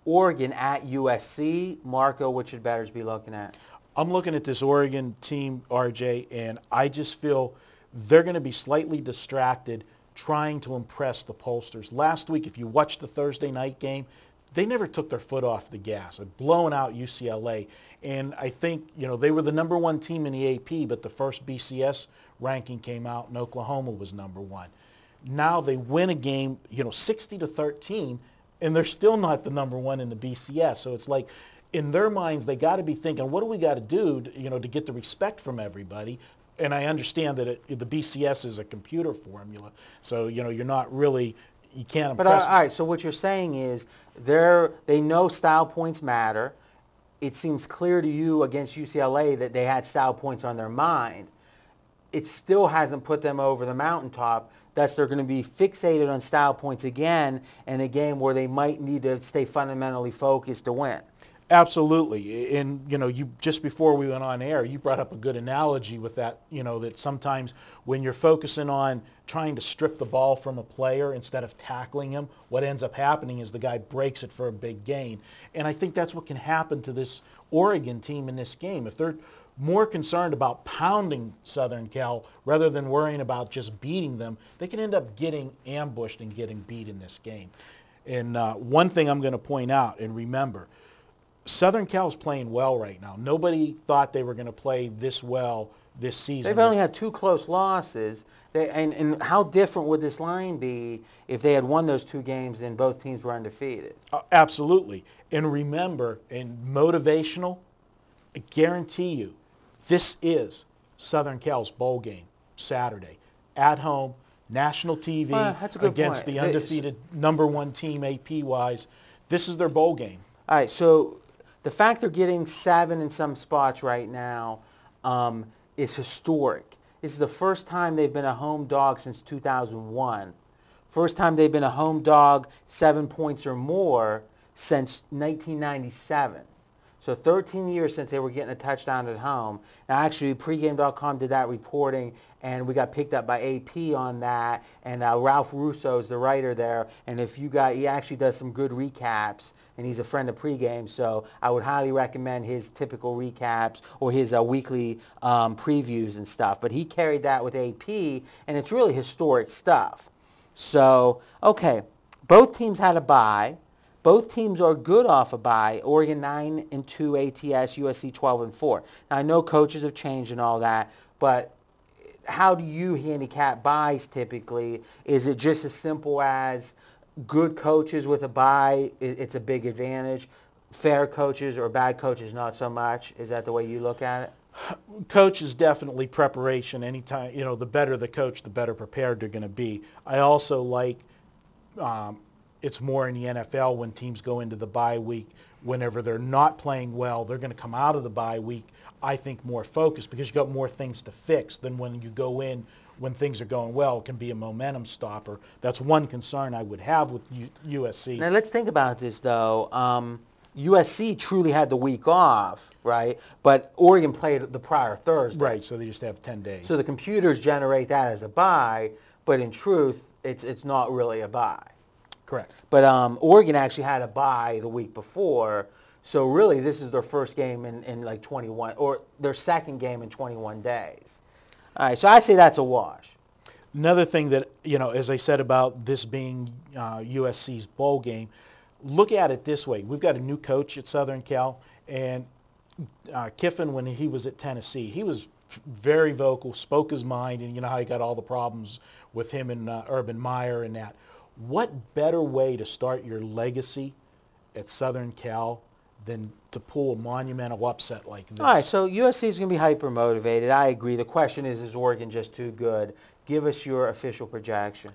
Oregon at USC. Marco, what should bettors be looking at? I'm looking at this Oregon team, RJ, and I just feel they're going to be slightly distracted trying to impress the pollsters. Last week, if you watched the Thursday night game, they never took their foot off the gas. They're blowing out UCLA. And I think, they were the number one team in the AP, but the first BCS ranking came out and Oklahoma was number one. Now they win a game, 60-13, and they're still not the number one in the BCS. So it's like, in their minds, they got to be thinking, what do we got to do, to get the respect from everybody? And I understand that the BCS is a computer formula, so you're not really, you can't impress. But all right, so what you're saying is they know style points matter. It seems clear to you against UCLA that they had style points on their mind. It still hasn't put them over the mountaintop. Thus, they're going to be fixated on style points again in a game where they might need to stay fundamentally focused to win. Absolutely. And, you just before we went on air, you brought up a good analogy with that, that sometimes when you're focusing on trying to strip the ball from a player instead of tackling him, what ends up happening is the guy breaks it for a big gain. And I think that's what can happen to this Oregon team in this game. If they're more concerned about pounding Southern Cal rather than worrying about just beating them, they can end up getting ambushed and getting beat in this game. And one thing I'm going to point out, and remember, Southern Cal's playing well right now. Nobody thought they were going to play this well this season. They've only had 2 close losses. And how different would this line be if they had won those 2 games and both teams were undefeated? Absolutely. And remember, in motivational, I guarantee you, this is Southern Cal's bowl game Saturday at home, national TV that's a good against point. the undefeated number one team AP-wise. This is their bowl game. All right, so the fact they're getting 7 in some spots right now is historic. This is the first time they've been a home dog since 2001. First time they've been a home dog 7 points or more since 1997. So 13 years since they were getting a touchdown at home. Now, actually, pregame.com did that reporting, and we got picked up by AP on that. And Ralph Russo is the writer there. And he actually does some good recaps, and he's a friend of pregame. So I would highly recommend his typical recaps or his weekly previews and stuff. But he carried that with AP, and it's really historic stuff. So, okay, both teams had a bye. Both teams are good off a bye. Oregon 9-2 ATS, USC 12-4. Now, I know coaches have changed and all that, but how do you handicap buys typically? Is it just as simple as good coaches with a bye, it's a big advantage? Fair coaches or bad coaches, not so much? Is that the way you look at it? Coach is definitely preparation. Anytime, the better the coach, the better prepared they're going to be. I also like it's more in the NFL when teams go into the bye week. Whenever they're not playing well, they're going to come out of the bye week, I think, more focused because you've got more things to fix than when you go in when things are going well. It can be a momentum stopper. That's one concern I would have with USC. Now, let's think about this, though. USC truly had the week off, right? But Oregon played the prior Thursday. Right, so they just have 10 days. So the computers generate that as a bye, but in truth, it's not really a bye. Correct. But Oregon actually had a bye the week before, so really this is their first game in like 21, or their second game in 21 days. All right, so I say that's a wash. Another thing that, as I said about this being USC's bowl game, look at it this way. We've got a new coach at Southern Cal, and Kiffin, when he was at Tennessee, he was very vocal, spoke his mind, and you know how he got all the problems with him and Urban Meyer and that. What better way to start your legacy at Southern Cal than to pull a monumental upset like this? All right, so USC is going to be hyper-motivated. I agree. The question is Oregon just too good? Give us your official projection.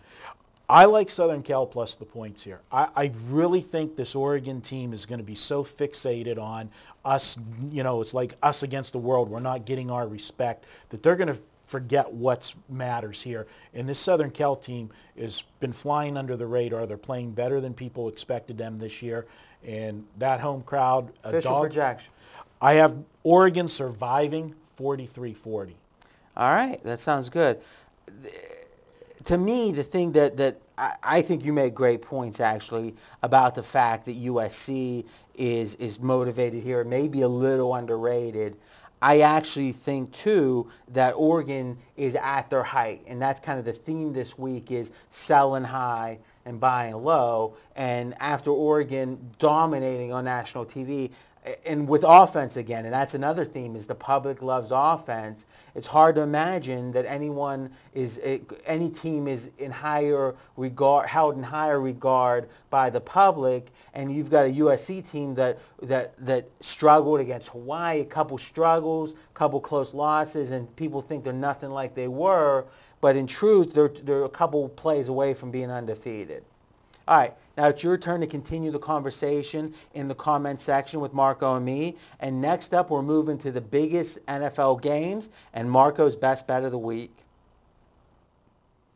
I like Southern Cal plus the points here. I really think this Oregon team is going to be so fixated on us, it's like us against the world. We're not getting our respect, that they're going to forget what matters here. And this Southern Cal team has been flying under the radar. They're playing better than people expected them this year. And that home crowd, Official projection. I have Oregon surviving 43-40. All right, that sounds good. to me, the thing that I think you made great points actually about the fact that USC is motivated here, maybe a little underrated. I actually think too that Oregon is at their height, and that's kind of the theme this week is selling high and buying low. And after Oregon dominating on national TV, and with offense again, and that's another theme, is the public loves offense. It's hard to imagine that any team is in higher regard, held in higher regard by the public, and you've got a USC team that struggled against Hawaii, a couple struggles, a couple close losses, and people think they're nothing like they were, but in truth, they're a couple plays away from being undefeated. All right, now it's your turn to continue the conversation in the comment section with Marco and me. And next up, we're moving to the biggest NFL games and Marco's best bet of the week.